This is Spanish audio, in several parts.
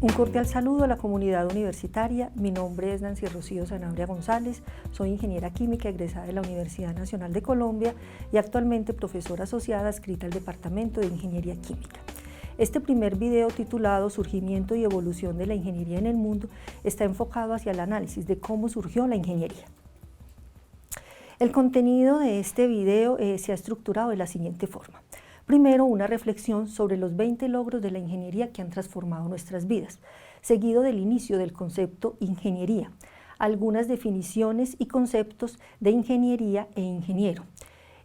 Un cordial saludo a la comunidad universitaria. Mi nombre es Nancy Rocío Sanabria González, soy ingeniera química egresada de la Universidad Nacional de Colombia y actualmente profesora asociada adscrita al Departamento de Ingeniería Química. Este primer video titulado Surgimiento y evolución de la ingeniería en el mundo está enfocado hacia el análisis de cómo surgió la ingeniería. El contenido de este video se ha estructurado de la siguiente forma. Primero, una reflexión sobre los 20 logros de la ingeniería que han transformado nuestras vidas, seguido del inicio del concepto ingeniería, algunas definiciones y conceptos de ingeniería e ingeniero,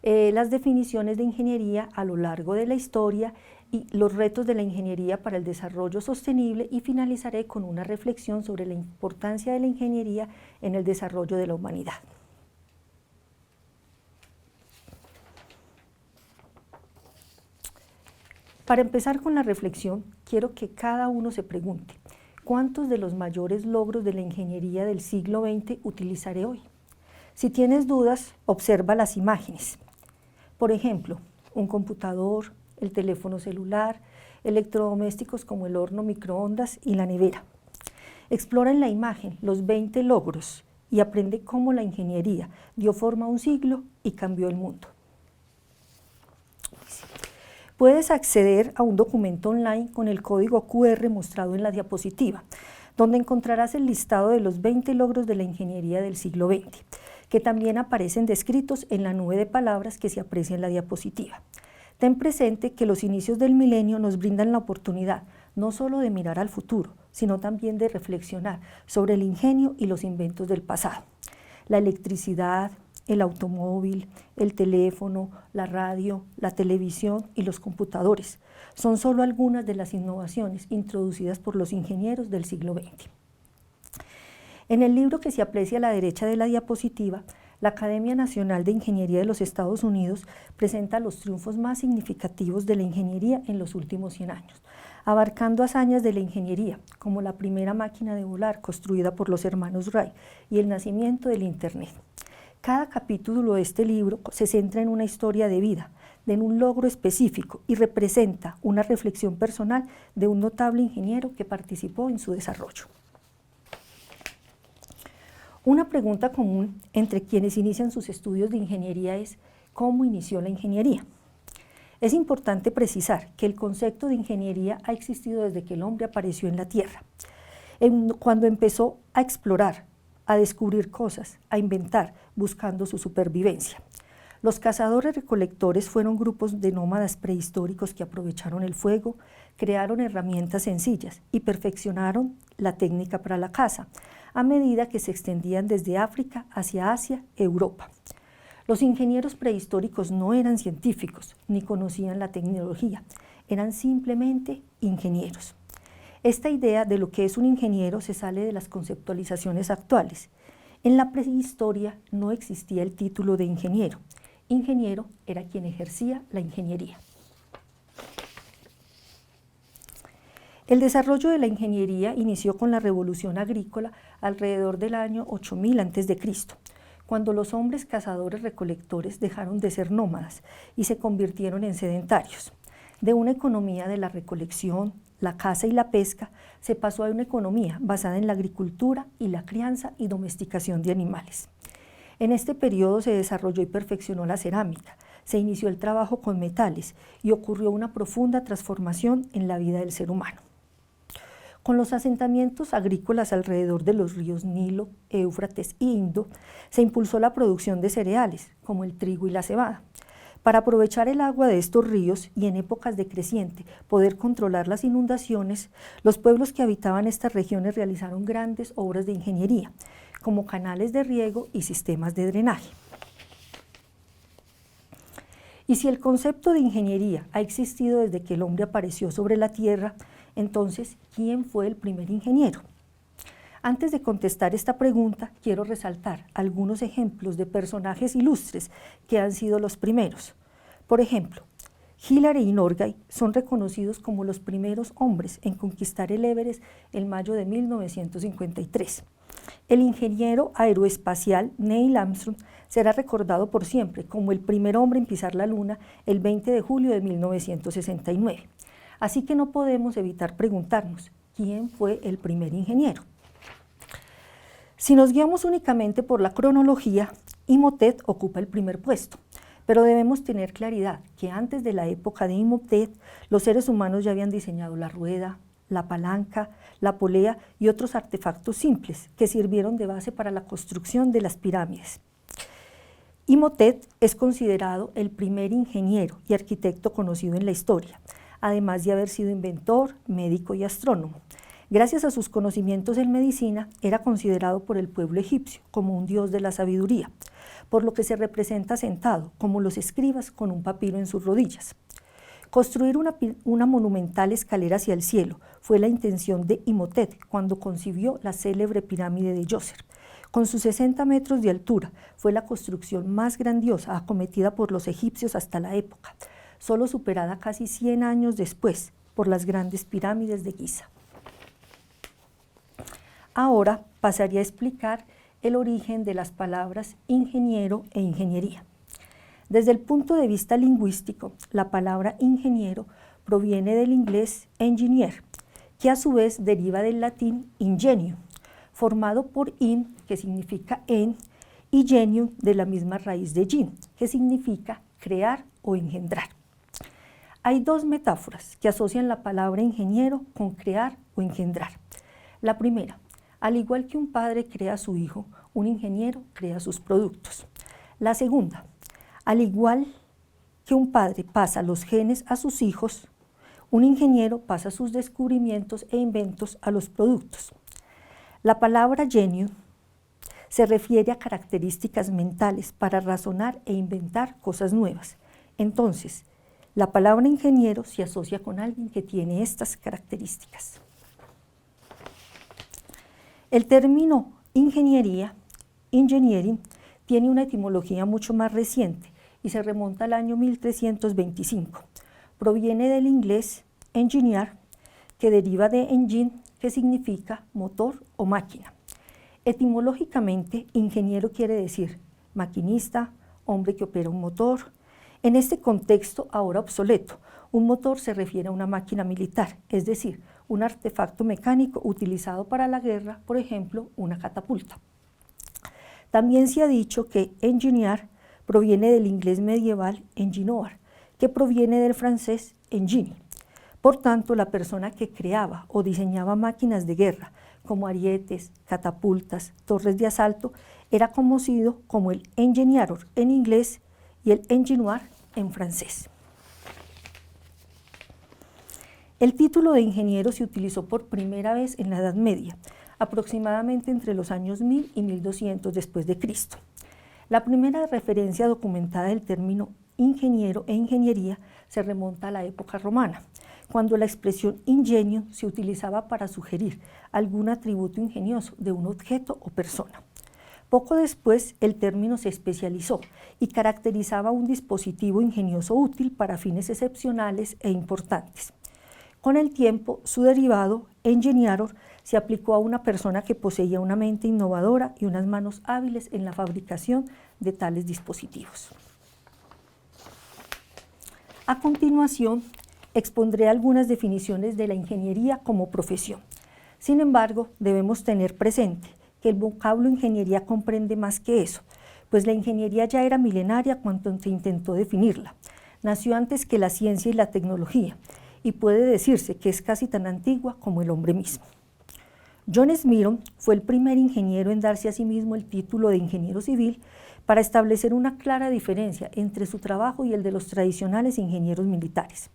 las definiciones de ingeniería a lo largo de la historia y los retos de la ingeniería para el desarrollo sostenible, y finalizaré con una reflexión sobre la importancia de la ingeniería en el desarrollo de la humanidad. Para empezar con la reflexión, quiero que cada uno se pregunte, ¿cuántos de los mayores logros de la ingeniería del siglo XX utilizaré hoy? Si tienes dudas, observa las imágenes. Por ejemplo, un computador, el teléfono celular, electrodomésticos como el horno microondas y la nevera. Explora en la imagen los 20 logros y aprende cómo la ingeniería dio forma a un siglo y cambió el mundo. Puedes acceder a un documento online con el código QR mostrado en la diapositiva, donde encontrarás el listado de los 20 logros de la ingeniería del siglo XX, que también aparecen descritos en la nube de palabras que se aprecia en la diapositiva. Ten presente que los inicios del milenio nos brindan la oportunidad no solo de mirar al futuro, sino también de reflexionar sobre el ingenio y los inventos del pasado. La electricidad, el automóvil, el teléfono, la radio, la televisión y los computadores son solo algunas de las innovaciones introducidas por los ingenieros del siglo XX. En el libro que se aprecia a la derecha de la diapositiva, la Academia Nacional de Ingeniería de los Estados Unidos presenta los triunfos más significativos de la ingeniería en los últimos 100 años, abarcando hazañas de la ingeniería, como la primera máquina de volar construida por los hermanos Wright y el nacimiento del Internet. Cada capítulo de este libro se centra en una historia de vida, en un logro específico, y representa una reflexión personal de un notable ingeniero que participó en su desarrollo. Una pregunta común entre quienes inician sus estudios de ingeniería es ¿cómo inició la ingeniería? Es importante precisar que el concepto de ingeniería ha existido desde que el hombre apareció en la Tierra. Cuando empezó a explorar, a descubrir cosas, a inventar, buscando su supervivencia. Los cazadores-recolectores fueron grupos de nómadas prehistóricos que aprovecharon el fuego, crearon herramientas sencillas y perfeccionaron la técnica para la caza, a medida que se extendían desde África hacia Asia e Europa. Los ingenieros prehistóricos no eran científicos ni conocían la tecnología, eran simplemente ingenieros. Esta idea de lo que es un ingeniero se sale de las conceptualizaciones actuales. En la prehistoria no existía el título de ingeniero. Ingeniero era quien ejercía la ingeniería. El desarrollo de la ingeniería inició con la revolución agrícola alrededor del año 8000 a.C., cuando los hombres cazadores-recolectores dejaron de ser nómadas y se convirtieron en sedentarios. De una economía de la recolección, la caza y la pesca, se pasó a una economía basada en la agricultura y la crianza y domesticación de animales. En este periodo se desarrolló y perfeccionó la cerámica, se inició el trabajo con metales y ocurrió una profunda transformación en la vida del ser humano. Con los asentamientos agrícolas alrededor de los ríos Nilo, Éufrates y Indo, se impulsó la producción de cereales, como el trigo y la cebada. Para aprovechar el agua de estos ríos y en épocas de creciente poder controlar las inundaciones, los pueblos que habitaban estas regiones realizaron grandes obras de ingeniería, como canales de riego y sistemas de drenaje. Y si el concepto de ingeniería ha existido desde que el hombre apareció sobre la Tierra, entonces, ¿quién fue el primer ingeniero? Antes de contestar esta pregunta, quiero resaltar algunos ejemplos de personajes ilustres que han sido los primeros. Por ejemplo, Hillary y Norgay son reconocidos como los primeros hombres en conquistar el Everest en mayo de 1953. El ingeniero aeroespacial Neil Armstrong será recordado por siempre como el primer hombre en pisar la Luna el 20 de julio de 1969. Así que no podemos evitar preguntarnos, quién fue el primer ingeniero. Si nos guiamos únicamente por la cronología, Imhotep ocupa el primer puesto, pero debemos tener claridad que antes de la época de Imhotep, los seres humanos ya habían diseñado la rueda, la palanca, la polea y otros artefactos simples que sirvieron de base para la construcción de las pirámides. Imhotep es considerado el primer ingeniero y arquitecto conocido en la historia, además de haber sido inventor, médico y astrónomo. Gracias a sus conocimientos en medicina, era considerado por el pueblo egipcio como un dios de la sabiduría, por lo que se representa sentado, como los escribas, con un papiro en sus rodillas. Construir una monumental escalera hacia el cielo fue la intención de Imhotep cuando concibió la célebre pirámide de Djoser. Con sus 60 metros de altura, fue la construcción más grandiosa acometida por los egipcios hasta la época, solo superada casi 100 años después por las grandes pirámides de Giza. Ahora pasaría a explicar el origen de las palabras ingeniero e ingeniería. Desde el punto de vista lingüístico, la palabra ingeniero proviene del inglés engineer, que a su vez deriva del latín ingenium, formado por in, que significa en, y genium, de la misma raíz de gen, que significa crear o engendrar. Hay dos metáforas que asocian la palabra ingeniero con crear o engendrar. La primera: al igual que un padre crea a su hijo, un ingeniero crea sus productos. La segunda: al igual que un padre pasa los genes a sus hijos, un ingeniero pasa sus descubrimientos e inventos a los productos. La palabra genio se refiere a características mentales para razonar e inventar cosas nuevas. Entonces, la palabra ingeniero se asocia con alguien que tiene estas características. El término ingeniería, engineering, tiene una etimología mucho más reciente y se remonta al año 1325. Proviene del inglés engineer, que deriva de engine, que significa motor o máquina. Etimológicamente, ingeniero quiere decir maquinista, hombre que opera un motor. En este contexto ahora obsoleto, un motor se refiere a una máquina militar, es decir, un artefacto mecánico utilizado para la guerra, por ejemplo, una catapulta. También se ha dicho que engineer proviene del inglés medieval engineer, que proviene del francés engine. Por tanto, la persona que creaba o diseñaba máquinas de guerra, como arietes, catapultas, torres de asalto, era conocido como el ingenieur en inglés y el ingénieur en francés. El título de ingeniero se utilizó por primera vez en la Edad Media, aproximadamente entre los años 1000 y 1200 después de Cristo. La primera referencia documentada del término ingeniero e ingeniería se remonta a la época romana, cuando la expresión ingenio se utilizaba para sugerir algún atributo ingenioso de un objeto o persona. Poco después, el término se especializó y caracterizaba un dispositivo ingenioso útil para fines excepcionales e importantes. Con el tiempo, su derivado, ingenieur, se aplicó a una persona que poseía una mente innovadora y unas manos hábiles en la fabricación de tales dispositivos. A continuación, expondré algunas definiciones de la ingeniería como profesión. Sin embargo, debemos tener presente que el vocablo ingeniería comprende más que eso, pues la ingeniería ya era milenaria cuando se intentó definirla. Nació antes que la ciencia y la tecnología, y puede decirse que es casi tan antigua como el hombre mismo. John Smithson fue el primer ingeniero en darse a sí mismo el título de ingeniero civil para establecer una clara diferencia entre su trabajo y el de los tradicionales ingenieros militares.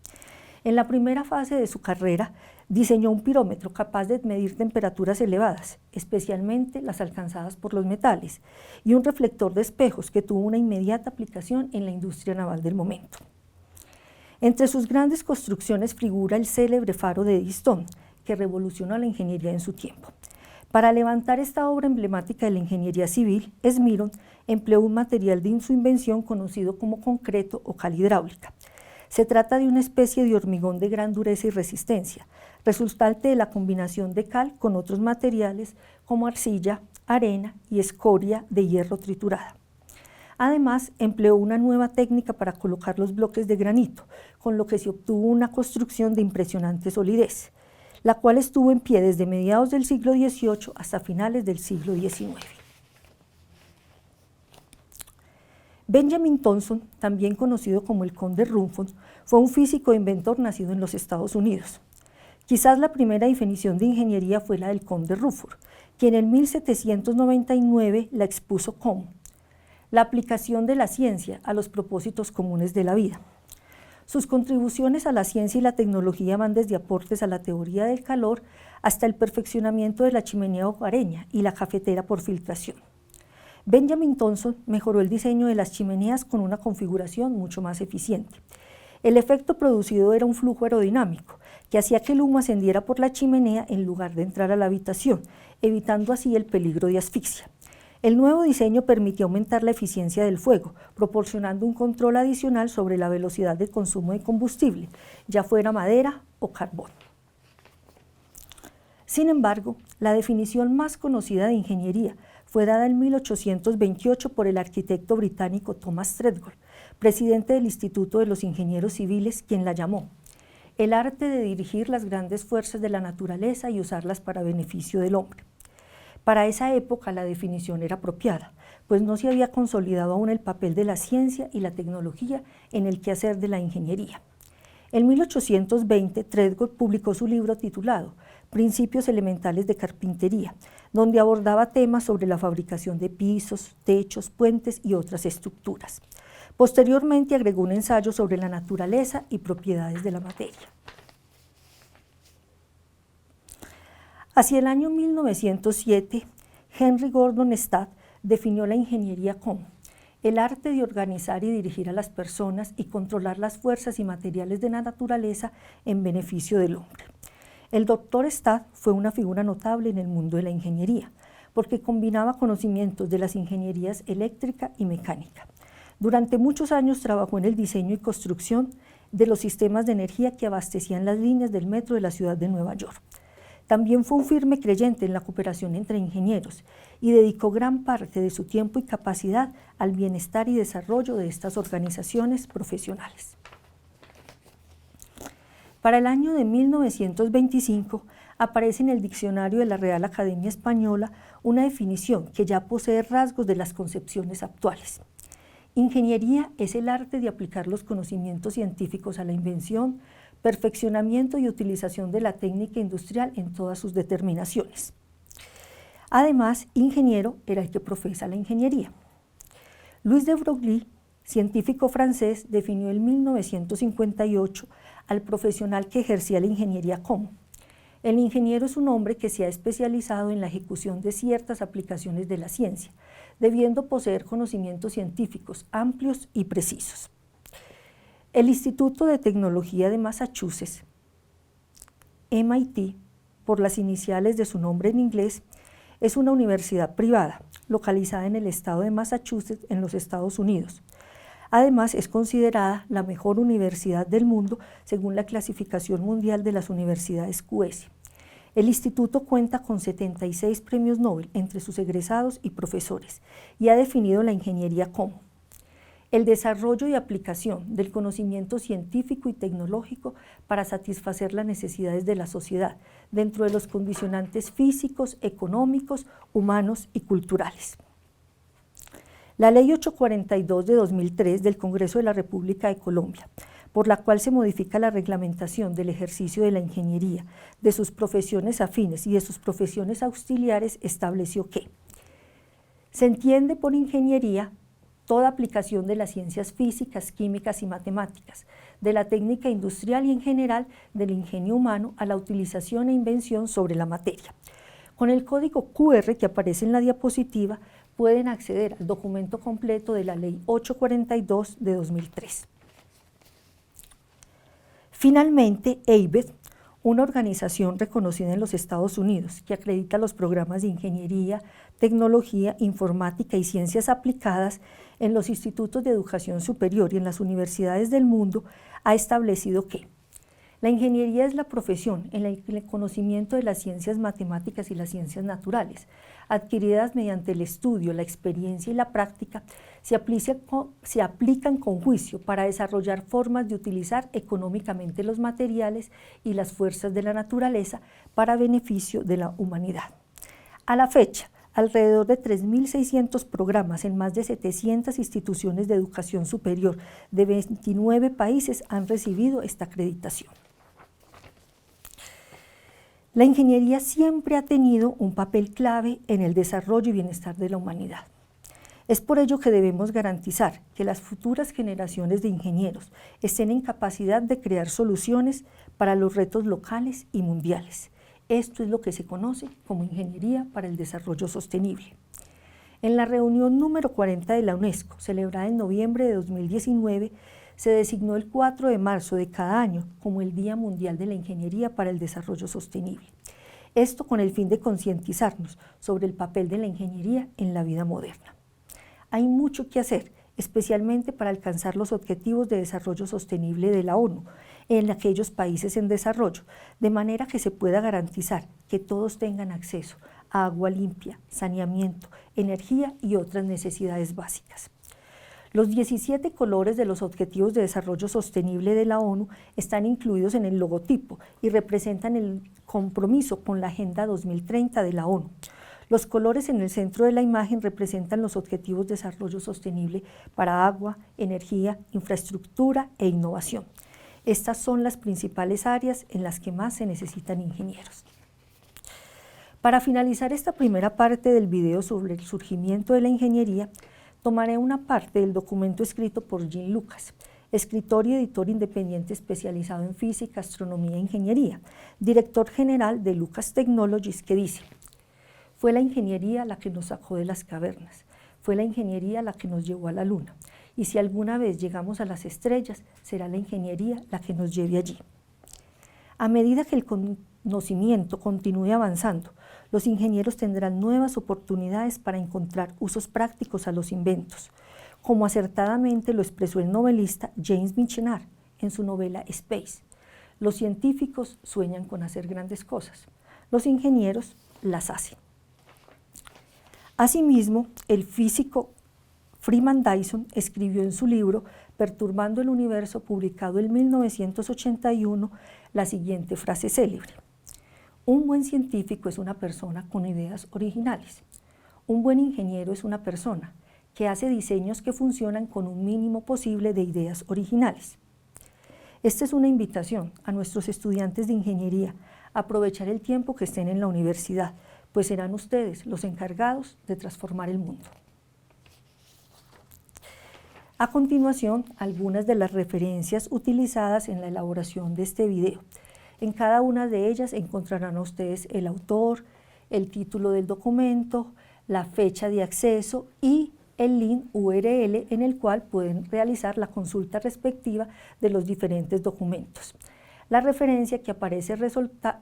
En la primera fase de su carrera, diseñó un pirómetro capaz de medir temperaturas elevadas, especialmente las alcanzadas por los metales, y un reflector de espejos que tuvo una inmediata aplicación en la industria naval del momento. Entre sus grandes construcciones figura el célebre faro de Eddystone, que revolucionó la ingeniería en su tiempo. Para levantar esta obra emblemática de la ingeniería civil, Smithson empleó un material de su invención conocido como concreto o cal hidráulica. Se trata de una especie de hormigón de gran dureza y resistencia, resultante de la combinación de cal con otros materiales como arcilla, arena y escoria de hierro triturada. Además, empleó una nueva técnica para colocar los bloques de granito, con lo que se obtuvo una construcción de impresionante solidez. la cual estuvo en pie desde mediados del siglo XVIII hasta finales del siglo XIX. Benjamin Thompson, también conocido como el Conde Rumford, fue un físico e inventor nacido en los Estados Unidos. Quizás la primera definición de ingeniería fue la del Conde Rumford, quien en 1799 la expuso como la aplicación de la ciencia a los propósitos comunes de la vida. Sus contribuciones a la ciencia y la tecnología van desde aportes a la teoría del calor hasta el perfeccionamiento de la chimenea hogareña y la cafetera por filtración. Benjamin Thompson mejoró el diseño de las chimeneas con una configuración mucho más eficiente. El efecto producido era un flujo aerodinámico que hacía que el humo ascendiera por la chimenea en lugar de entrar a la habitación, evitando así el peligro de asfixia. El nuevo diseño permitió aumentar la eficiencia del fuego, proporcionando un control adicional sobre la velocidad del consumo de combustible, ya fuera madera o carbón. Sin embargo, la definición más conocida de ingeniería fue dada en 1828 por el arquitecto británico Thomas Treadgold, presidente del Instituto de los Ingenieros Civiles, quien la llamó el arte de dirigir las grandes fuerzas de la naturaleza y usarlas para beneficio del hombre. Para esa época la definición era apropiada, pues no se había consolidado aún el papel de la ciencia y la tecnología en el quehacer de la ingeniería. En 1820, Treadgold publicó su libro titulado Principios Elementales de Carpintería, donde abordaba temas sobre la fabricación de pisos, techos, puentes y otras estructuras. Posteriormente agregó un ensayo sobre la naturaleza y propiedades de la materia. Hacia el año 1907, Henry Gordon Stadd definió la ingeniería como el arte de organizar y dirigir a las personas y controlar las fuerzas y materiales de la naturaleza en beneficio del hombre. El doctor Stadd fue una figura notable en el mundo de la ingeniería, porque combinaba conocimientos de las ingenierías eléctrica y mecánica. Durante muchos años trabajó en el diseño y construcción de los sistemas de energía que abastecían las líneas del metro de la ciudad de Nueva York. También fue un firme creyente en la cooperación entre ingenieros y dedicó gran parte de su tiempo y capacidad al bienestar y desarrollo de estas organizaciones profesionales. Para el año de 1925 aparece en el diccionario de la Real Academia Española una definición que ya posee rasgos de las concepciones actuales. Ingeniería es el arte de aplicar los conocimientos científicos a la invención, perfeccionamiento y utilización de la técnica industrial en todas sus determinaciones. Además, ingeniero era el que profesa la ingeniería. Louis de Broglie, científico francés, definió en 1958 al profesional que ejercía la ingeniería como: el ingeniero es un hombre que se ha especializado en la ejecución de ciertas aplicaciones de la ciencia, debiendo poseer conocimientos científicos amplios y precisos. El Instituto de Tecnología de Massachusetts, MIT, por las iniciales de su nombre en inglés, es una universidad privada, localizada en el estado de Massachusetts, en los Estados Unidos. Además, es considerada la mejor universidad del mundo según la clasificación mundial de las universidades QS. El instituto cuenta con 76 premios Nobel entre sus egresados y profesores y ha definido la ingeniería como el desarrollo y aplicación del conocimiento científico y tecnológico para satisfacer las necesidades de la sociedad dentro de los condicionantes físicos, económicos, humanos y culturales. La Ley 842 de 2003 del Congreso de la República de Colombia, por la cual se modifica la reglamentación del ejercicio de la ingeniería, de sus profesiones afines y de sus profesiones auxiliares, estableció que se entiende por ingeniería toda aplicación de las ciencias físicas, químicas y matemáticas, de la técnica industrial y en general del ingenio humano a la utilización e invención sobre la materia. Con el código QR que aparece en la diapositiva pueden acceder al documento completo de la Ley 842 de 2003. Finalmente, ABET, una organización reconocida en los Estados Unidos que acredita los programas de ingeniería, tecnología, informática y ciencias aplicadas en los institutos de educación superior y en las universidades del mundo, ha establecido que La ingeniería es la profesión en la que el conocimiento de las ciencias matemáticas y las ciencias naturales, adquiridas mediante el estudio, la experiencia y la práctica, se aplican con juicio para desarrollar formas de utilizar económicamente los materiales y las fuerzas de la naturaleza para beneficio de la humanidad. A la fecha, alrededor de 3.600 programas en más de 700 instituciones de educación superior de 29 países han recibido esta acreditación. La ingeniería siempre ha tenido un papel clave en el desarrollo y bienestar de la humanidad. Es por ello que debemos garantizar que las futuras generaciones de ingenieros estén en capacidad de crear soluciones para los retos locales y mundiales. Esto es lo que se conoce como Ingeniería para el Desarrollo Sostenible. En la reunión número 40 de la UNESCO, celebrada en noviembre de 2019, se designó el 4 de marzo de cada año como el Día Mundial de la Ingeniería para el Desarrollo Sostenible. Esto con el fin de concientizarnos sobre el papel de la ingeniería en la vida moderna. Hay mucho que hacer, especialmente para alcanzar los objetivos de desarrollo sostenible de la ONU en aquellos países en desarrollo, de manera que se pueda garantizar que todos tengan acceso a agua limpia, saneamiento, energía y otras necesidades básicas. Los 17 colores de los Objetivos de Desarrollo Sostenible de la ONU están incluidos en el logotipo y representan el compromiso con la Agenda 2030 de la ONU. Los colores en el centro de la imagen representan los Objetivos de Desarrollo Sostenible para agua, energía, infraestructura e innovación. Estas son las principales áreas en las que más se necesitan ingenieros. Para finalizar esta primera parte del video sobre el surgimiento de la ingeniería, tomaré una parte del documento escrito por Jim Lucas, escritor y editor independiente especializado en física, astronomía e ingeniería, director general de Lucas Technologies, que dice: fue la ingeniería la que nos sacó de las cavernas, fue la ingeniería la que nos llevó a la luna, y si alguna vez llegamos a las estrellas, será la ingeniería la que nos lleve allí. A medida que el conocimiento continúe avanzando, los ingenieros tendrán nuevas oportunidades para encontrar usos prácticos a los inventos, como acertadamente lo expresó el novelista James Michener en su novela Space. Los científicos sueñan con hacer grandes cosas, los ingenieros las hacen. Asimismo, el físico Freeman Dyson escribió en su libro Perturbando el Universo, publicado en 1981, la siguiente frase célebre: un buen científico es una persona con ideas originales. Un buen ingeniero es una persona que hace diseños que funcionan con un mínimo posible de ideas originales. Esta es una invitación a nuestros estudiantes de ingeniería a aprovechar el tiempo que estén en la universidad, pues serán ustedes los encargados de transformar el mundo. A continuación, algunas de las referencias utilizadas en la elaboración de este video. En cada una de ellas encontrarán a ustedes el autor, el título del documento, la fecha de acceso y el link URL en el cual pueden realizar la consulta respectiva de los diferentes documentos. La referencia que aparece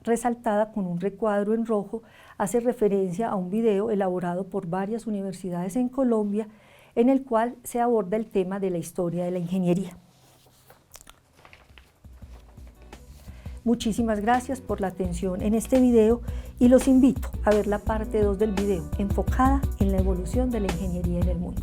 resaltada con un recuadro en rojo hace referencia a un video elaborado por varias universidades en Colombia en el cual se aborda el tema de la historia de la ingeniería. Muchísimas gracias por la atención en este video y los invito a ver la parte 2 del video enfocada en la evolución de la ingeniería en el mundo.